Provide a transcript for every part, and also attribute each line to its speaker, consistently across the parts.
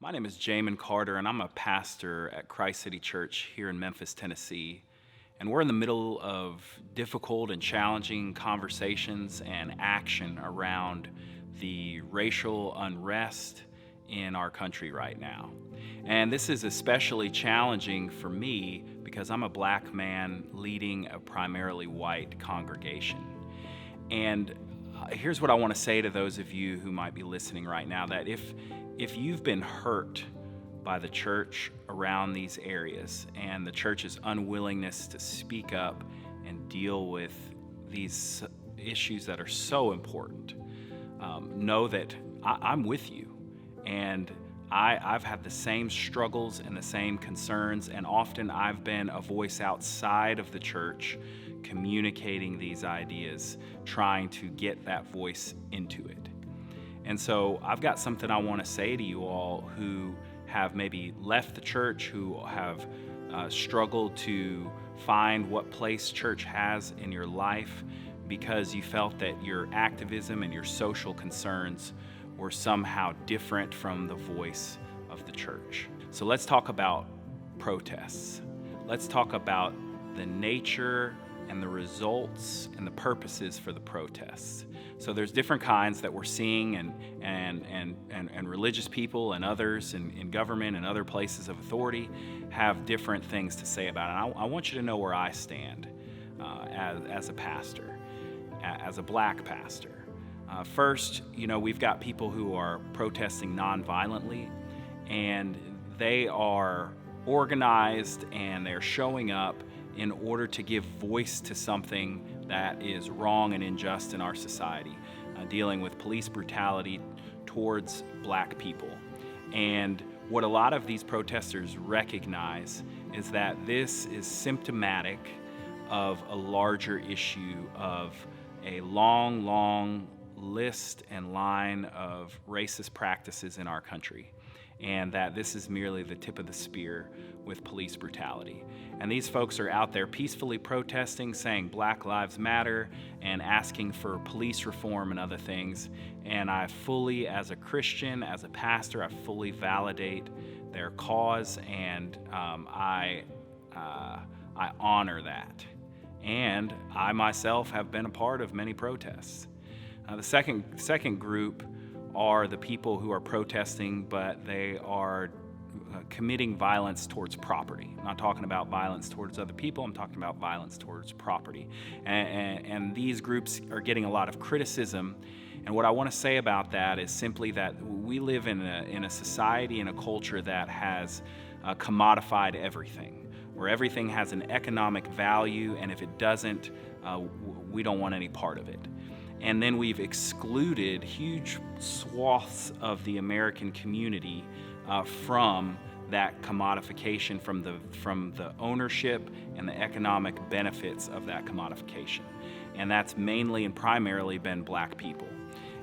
Speaker 1: My name is Jamin Carter, and I'm a pastor at Christ City Church here in Memphis, Tennessee. And we're in the middle of difficult and challenging conversations and action around the racial unrest in our country right now. And this is especially challenging for me because I'm a black man leading a primarily white congregation. And here's what I want to say to those of you who might be listening right now, that if you've been hurt by the church around these areas and the church's unwillingness to speak up and deal with these issues that are so important, know that I'm with you. And I've had the same struggles and the same concerns, and often I've been a voice outside of the church communicating these ideas, trying to get that voice into it. And so I've got something I want to say to you all who have maybe left the church, who have struggled to find what place church has in your life because you felt that your activism and your social concerns were somehow different from the voice of the church. So let's talk about protests. Let's talk about the nature and the results and the purposes for the protests. So there's different kinds that we're seeing, and religious people and others in government and other places of authority have different things to say about it. And I want you to know where I stand as a pastor, as a black pastor. First, we've got people who are protesting nonviolently, and they are organized and they're showing up in order to give voice to something that is wrong and unjust in our society, dealing with police brutality towards black people. And what a lot of these protesters recognize is that this is symptomatic of a larger issue of a long list and line of racist practices in our country, and that this is merely the tip of the spear with police brutality. And these folks are out there peacefully protesting, saying Black Lives Matter, and asking for police reform and other things. And I fully, as a Christian, as a pastor, I fully validate their cause, and I honor that. And I myself have been a part of many protests. The second group are the people who are protesting, but they are committing violence towards property. I'm not talking about violence towards other people, I'm talking about violence towards property. And these groups are getting a lot of criticism. And what I want to say about that is simply that we live in a society and a culture that has commodified everything, where everything has an economic value, and if it doesn't, we don't want any part of it. And then we've excluded huge swaths of the American community from that commodification, from the ownership and the economic benefits of that commodification. And that's mainly and primarily been black people.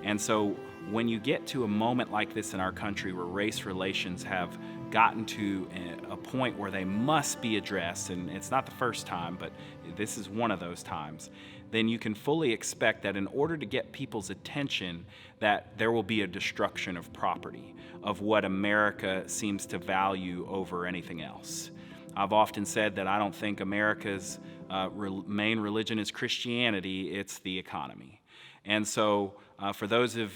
Speaker 1: And so when you get to a moment like this in our country where race relations have gotten to a point where they must be addressed, and it's not the first time, but this is one of those times, then you can fully expect that in order to get people's attention, that there will be a destruction of property, of what America seems to value over anything else. I've often said that I don't think America's main religion is Christianity, it's the economy. And so for those of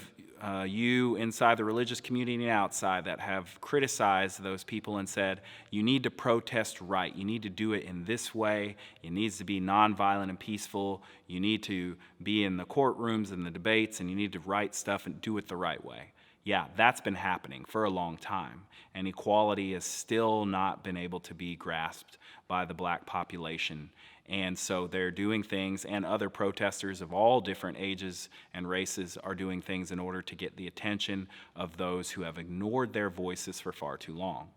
Speaker 1: you inside the religious community and outside that have criticized those people and said, you need to protest right, you need to do it in this way, it needs to be nonviolent and peaceful, you need to be in the courtrooms and the debates, and you need to write stuff and do it the right way. Yeah, that's been happening for a long time, and equality has still not been able to be grasped by the black population. And so they're doing things, and other protesters of all different ages and races are doing things in order to get the attention of those who have ignored their voices for far too long.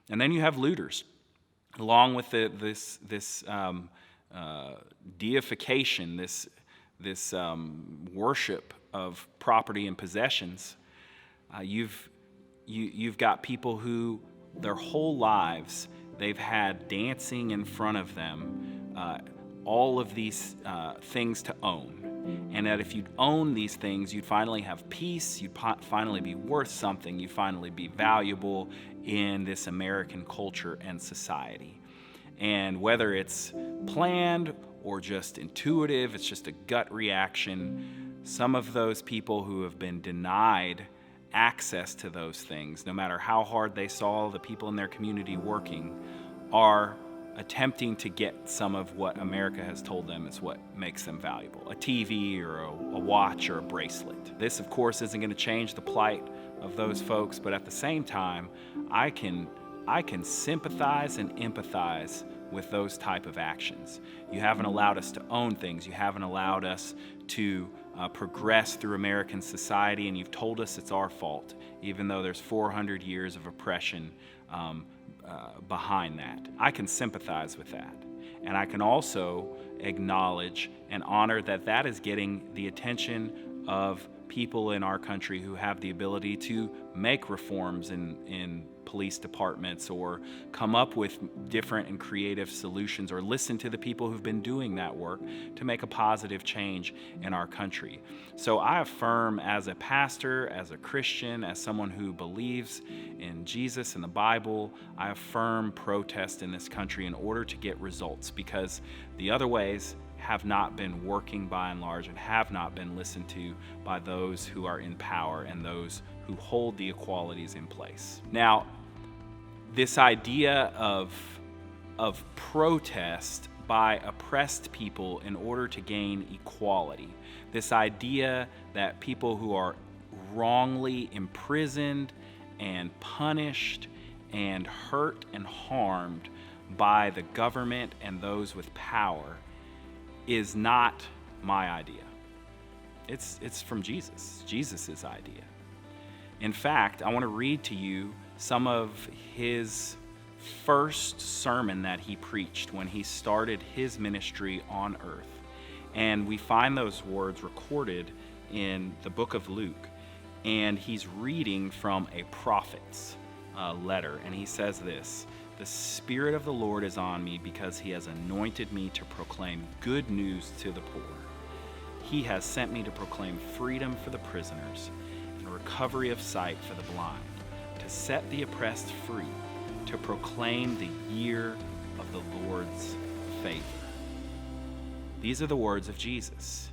Speaker 1: And then you have looters, along with this deification, this worship of property and possessions. You've got people who their whole lives they've had dancing in front of them all of these things to own. And that if you'd own these things, you'd finally have peace, you'd finally be worth something, you'd finally be valuable in this American culture and society. And whether it's planned or just intuitive, it's just a gut reaction, some of those people who have been denied access to those things, no matter how hard they saw the people in their community working, are attempting to get some of what America has told them is what makes them valuable, a TV or a watch or a bracelet. This, of course, isn't going to change the plight of those folks, but at the same time, I can sympathize and empathize with those type of actions. You haven't allowed us to own things. You haven't allowed us to progress through American society, and you've told us it's our fault, even though there's 400 years of oppression behind that. I can sympathize with that. And I can also acknowledge and honor that that is getting the attention of people in our country who have the ability to make reforms in police departments or come up with different and creative solutions or listen to the people who've been doing that work to make a positive change in our country. So I affirm, as a pastor, as a Christian, as someone who believes in Jesus and the Bible, I affirm protest in this country in order to get results, because the other ways have not been working by and large and have not been listened to by those who are in power and those who hold the equalities in place. Now, this idea of protest by oppressed people in order to gain equality, this idea that people who are wrongly imprisoned and punished and hurt and harmed by the government and those with power is not my idea. It's from Jesus, Jesus's idea. In fact, I want to read to you some of his first sermon that he preached when he started his ministry on earth. And we find those words recorded in the book of Luke. And he's reading from a prophet's letter. And he says this: "The Spirit of the Lord is on me because he has anointed me to proclaim good news to the poor. He has sent me to proclaim freedom for the prisoners and recovery of sight for the blind, to set the oppressed free, to proclaim the year of the Lord's favor." These are the words of Jesus.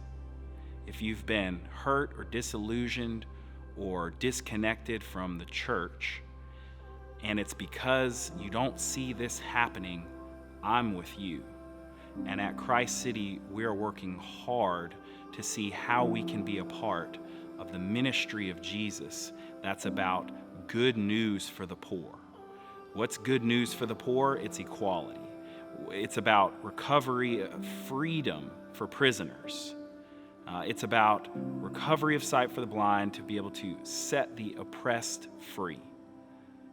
Speaker 1: If you've been hurt or disillusioned or disconnected from the church, and it's because you don't see this happening, I'm with you. And at Christ City, we are working hard to see how we can be a part of the ministry of Jesus that's about good news for the poor. What's good news for the poor? It's equality. It's about recovery of freedom for prisoners. It's about recovery of sight for the blind, to be able to set the oppressed free.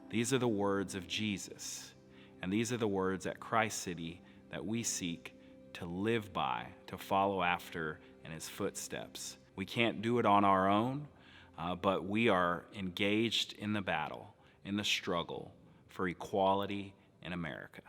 Speaker 1: These are the words of Jesus, and these are the words at Christ City that we seek to live by, to follow after in his footsteps. We can't do it on our own, but we are engaged in the battle, in the struggle for equality in America.